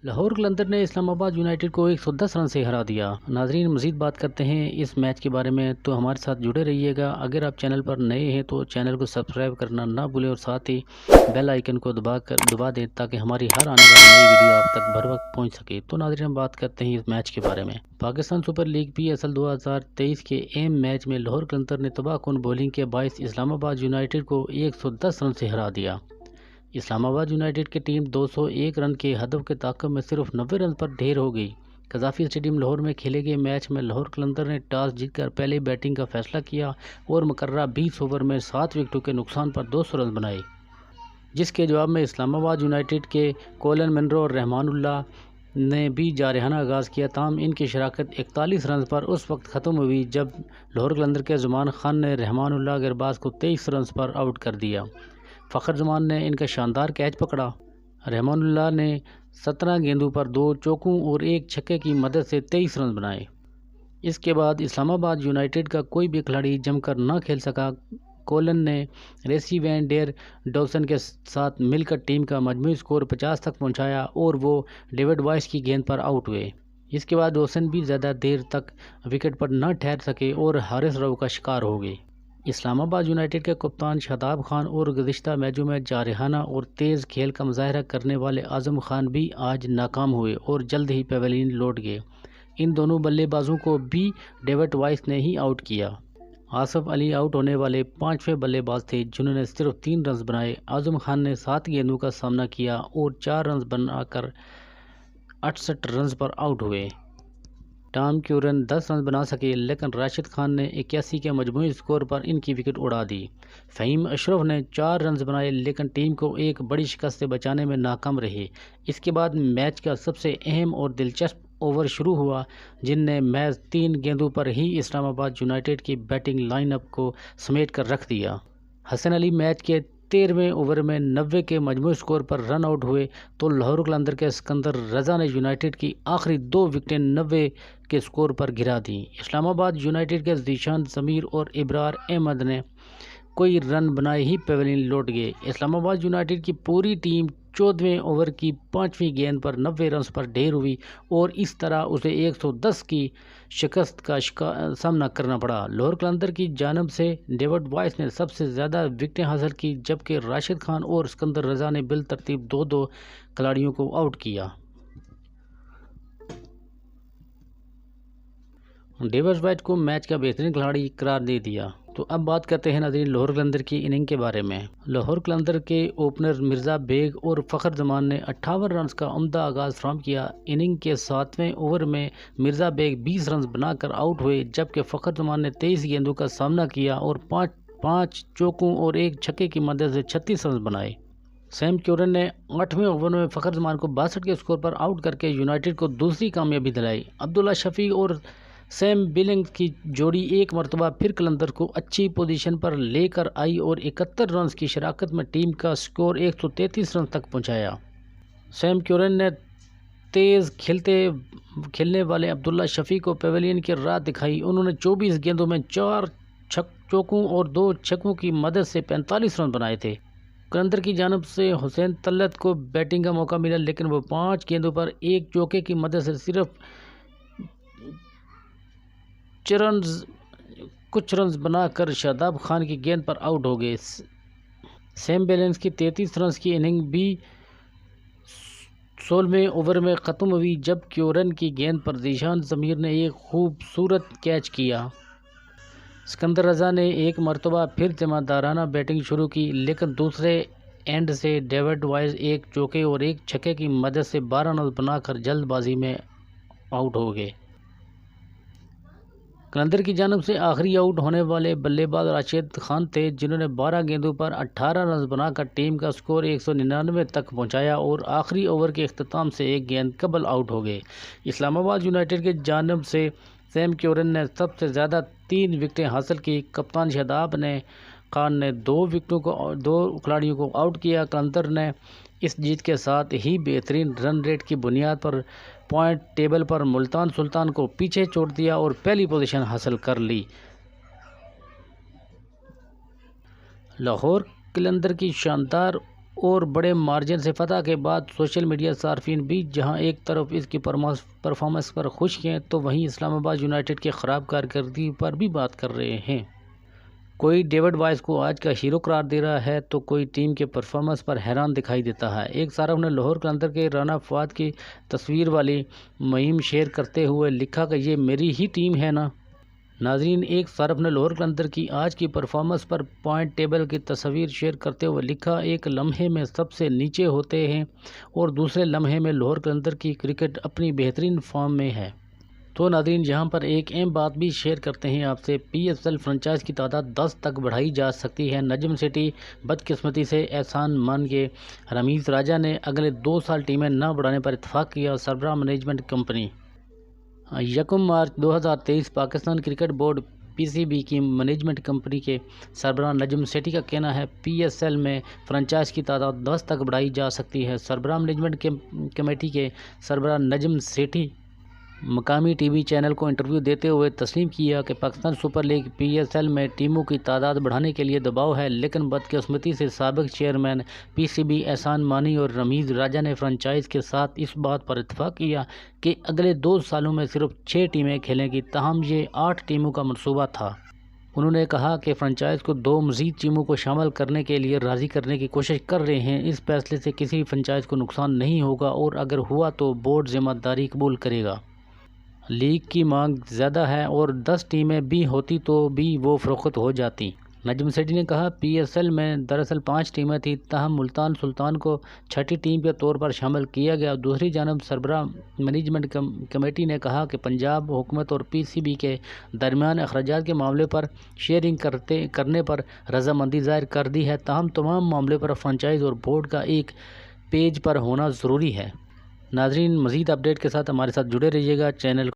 लाहौर कलंदर ने इस्लामाबाद यूनाइटेड को 110 रन से हरा दिया। नाजरीन, मज़ीद बात करते हैं इस मैच के बारे में, तो हमारे साथ जुड़े रहिएगा। अगर आप चैनल पर नए हैं तो चैनल को सब्सक्राइब करना ना भूलें और साथ ही बेल आइकन को दबा दें ताकि हमारी हर आने वाली नई वीडियो आप तक बर वक्त पहुँच सके। तो नाजरीन, हम बात करते हैं इस मैच के बारे में। पाकिस्तान सुपर लीग PSL 2023 के एम मैच में लाहौर कलंदर ने तबाहकुन बॉलिंग के बायस इस्लामाबाद यूनाइटेड को 110 रन से हरा दिया। इस्लामाबाद यूनाइटेड की टीम 201 रन के हदफ के ताक़ब में सिर्फ 90 रन पर ढेर हो गई। कज़ाफ़ी स्टेडियम लाहौर में खेले गए मैच में लाहौर कलंदर ने टॉस जीतकर पहले बैटिंग का फैसला किया और मुकर्ररा 20 ओवर में 7 विकेटों के नुकसान पर 200 रन बनाए, जिसके जवाब में इस्लामाबाद यूनाइटेड के कोलन मनरो और रहमानुल्लाह ने भी जारहाना आगाज़ किया। ताहम इनकी शराकत 41 रन पर उस वक्त ख़त्म हुई जब लाहौर कलंदर के ज़ुमान खान ने रहमानुल्लाह गेरबाज को 23 रन पर आउट कर दिया। फ़खर जमान ने इनका शानदार कैच पकड़ा। रहमानुल्लाह ने 17 गेंदों पर 2 चौकों और 1 छक्के की मदद से 23 रन बनाए। इसके बाद इस्लामाबाद यूनाइटेड का कोई भी खिलाड़ी जमकर न खेल सका। कोलन ने रेसी वैन डेर डॉसन के साथ मिलकर टीम का मजमूई स्कोर 50 तक पहुंचाया और वो डेविड वाइस की गेंद पर आउट हुए। इसके बाद डॉसन भी ज़्यादा देर तक विकेट पर न ठहर सके और हारिस राव का शिकार हो गए। इस्लामाबाद यूनाइटेड के कप्तान शादाब खान और गुज़िश्ता मैचों में जारहाना और तेज़ खेल का मुजाहरा करने वाले आज़म खान भी आज नाकाम हुए और जल्द ही पेवेलियन लौट गए। इन दोनों बल्लेबाजों को भी डेविड वाइस ने ही आउट किया। आसफ अली आउट होने वाले 5वें बल्लेबाज थे जिन्होंने सिर्फ 3 रन बनाए। आज़म खान ने 7 गेंदों का सामना किया और 4 रन बनाकर 68 रन पर आउट हुए। टॉम क्यूरन 10 रन बना सके, लेकिन राशिद खान ने 81 के मजमूई स्कोर पर इनकी विकेट उड़ा दी। फ़हीम अशरफ ने 4 रन बनाए, लेकिन टीम को एक बड़ी शिकस्त से बचाने में नाकाम रहे। इसके बाद मैच का सबसे अहम और दिलचस्प ओवर शुरू हुआ, जिनने मैच 3 गेंदों पर ही इस्लामाबाद यूनाइटेड की बैटिंग लाइनअप को समेट कर रख दिया। हसन अली मैच के 13वें ओवर में 90 के मजमूई स्कोर पर रन आउट हुए तो लाहौर कलंदर के सिकंदर रजा ने यूनाइटेड की आखिरी 2 विकेटें 90 के स्कोर पर गिरा दी। इस्लामाबाद यूनाइटेड के जीशान ज़मीर और इब्रार अहमद ने कोई रन बनाए ही पेवेलियन लौट गए। इस्लामाबाद यूनाइटेड की पूरी टीम 14वें ओवर की 5वीं गेंद पर 90 रन पर ढेर हुई और इस तरह उसे 110 की शिकस्त का सामना करना पड़ा। लाहौर कलंदर की जानब से डेविड वाइस ने सबसे ज़्यादा विकेटें हासिल की, जबकि राशिद खान और सिकंदर रजा ने बिल तरतीब 2-2 खिलाड़ियों को आउट किया। डेविड वाइट को मैच का बेहतरीन खिलाड़ी करार दे दिया। तो अब बात करते हैं नाज़रीन लाहौर कलंदर की इनिंग के बारे में। लाहौर कलंदर के ओपनर मिर्ज़ा बेग और फ़खर जमान ने 58 रन का उम्दा आगाज़ फराहम किया। इनिंग के 7वें ओवर में मिर्ज़ा बेग 20 रन बनाकर आउट हुए, जबकि फ़खर जमान ने 23 गेंदों का सामना किया और 5 चौकों और 1 छक्के की मदद से 36 रन बनाए। सैम क्यूरन ने 8वें ओवर में फ़खर जमान को 62 के स्कोर पर आउट करके यूनाइटेड को दूसरी कामयाबी दिलाई। अब्दुल्ला शफी और सैम बिलिंग की जोड़ी एक मरतबा फिर कलंदर को अच्छी पोजीशन पर लेकर आई और 71 रन की शराकत में टीम का स्कोर 133 रन तक पहुंचाया। सैम क्यूरन ने तेज़ खेलने वाले अब्दुल्ला शफी को पेवेलियन की राह दिखाई। उन्होंने 24 गेंदों में 4 चौकों और 2 छक्कों की मदद से 45 रन बनाए थे। कलंदर की जानब से हुसैन तल्लत को बैटिंग का मौका मिला, लेकिन वो 5 गेंदों पर 1 चौके की मदद से सिर्फ कुछ रन बनाकर शादाब खान की गेंद पर आउट हो गए। सैम बैलेंस की 33 रन की इनिंग भी 16वें ओवर में ख़त्म हुई जब क्यूरन की गेंद पर जीशान ज़मीर ने एक खूबसूरत कैच किया। सिकंदर रजा ने एक मरतबा फिर जमादाराना बैटिंग शुरू की, लेकिन दूसरे एंड से डेविड वाइस 1 चौके और 1 छक्के की मदद से 12 रन बनाकर जल्दबाजी में आउट हो गए। कलंदर की जानब से आखिरी आउट होने वाले बल्लेबाज राशिद खान थे, जिन्होंने 12 गेंदों पर 18 रन बनाकर टीम का स्कोर 199 तक पहुंचाया और आखिरी ओवर के अख्ताम से 1 गेंद कबल आउट हो गए। इस्लामाबाद यूनाइटेड की जानब से सैम क्यूरन ने सबसे ज़्यादा 3 विकेटें हासिल की। कप्तान शादाब खान ने 2 खिलाड़ियों को आउट किया। कलंदर ने इस जीत के साथ ही बेहतरीन रन रेट की बुनियाद पर पॉइंट टेबल पर मुल्तान सुल्तान को पीछे छोड़ दिया और पहली पोजीशन हासिल कर ली। लाहौर कलंदर की शानदार और बड़े मार्जिन से फतह के बाद सोशल मीडिया सार्फिन भी जहां एक तरफ इसकी परफॉर्मेंस पर खुश हैं तो वहीं इस्लामाबाद यूनाइटेड की ख़राब कारकर्दगी पर भी बात कर रहे हैं। कोई डेविड वाइस को आज का हीरो करार दे रहा है तो कोई टीम के परफॉर्मेंस पर हैरान दिखाई देता है। एक सारफ ने लाहौर कलंदर के राना फवाद की तस्वीर वाली मुहिम शेयर करते हुए लिखा कि ये मेरी ही टीम है ना। नाजरीन, एक सारफ ने लाहौर कलंदर की आज की परफॉर्मेंस पर पॉइंट टेबल की तस्वीर शेयर करते हुए लिखा, एक लम्हे में सबसे नीचे होते हैं और दूसरे लम्हे में लाहौर कलंदर की क्रिकेट अपनी बेहतरीन फॉर्म में है। तो नाज़रीन, यहाँ पर एक अहम बात भी शेयर करते हैं आपसे। PSL फ्रेंचाइज की तादाद 10 तक बढ़ाई जा सकती है। नजम सिटी बदकिस्मती से एहसान मान के रमीज़ राजा ने अगले 2 साल टीमें न बढ़ाने पर इत्तफाक किया। सरबराह मैनेजमेंट कंपनी 1 मार्च 2023 पाकिस्तान क्रिकेट बोर्ड PCB की मैनेजमेंट कंपनी के सरबराह नजम सेठी का कहना है PSL में फ्रेंचाइज की तादाद 10 तक बढ़ाई जा सकती है। सरबराह मैनेजमेंट कमेटी के सरबराह नजम सेठी मकामी TV चैनल को इंटरव्यू देते हुए तस्लीम किया कि पाकिस्तान सुपर लीग PSL में टीमों की तादाद बढ़ाने के लिए दबाव है, लेकिन बदकिस्मती से साबिक चेयरमैन PCB एहसान मानी और रमीज़ राजा ने फ्रेंचाइज के साथ इस बात पर इत्तफाक किया कि अगले 2 सालों में सिर्फ 6 टीमें खेलेंगी। ताहम ये 8 टीमों का मनसूबा था। उन्होंने कहा कि फ्रेंचाइज को 2 मज़ीद टीमों को शामिल करने के लिए राज़ी करने की कोशिश कर रहे हैं। इस फैसले से किसी फ्रेंचाइज को नुकसान नहीं होगा और अगर हुआ तो बोर्ड जिम्मेदारी कबूल करेगा। लीग की मांग ज़्यादा है और 10 टीमें भी होती तो भी वो फ़रोख्त हो जाती। नजम सेठी ने कहा, PSL में दरअसल 5 टीमें थी, ताहम मुल्तान सुल्तान को 6ठी टीम के तौर पर शामिल किया गया। दूसरी जानब सरबराह मैनेजमेंट कमेटी ने कहा कि पंजाब हुकूमत और PCB के दरमियान अखराजात के मामले पर शेयरिंग करने पर रजामंदी ज़ाहिर कर दी है। ताहम तमाम मामले पर फ्रेंचाइज और बोर्ड का एक पेज पर होना ज़रूरी है। नाजरीन, मज़ीद अपडेट के साथ हमारे साथ जुड़े रहिएगा। चैनल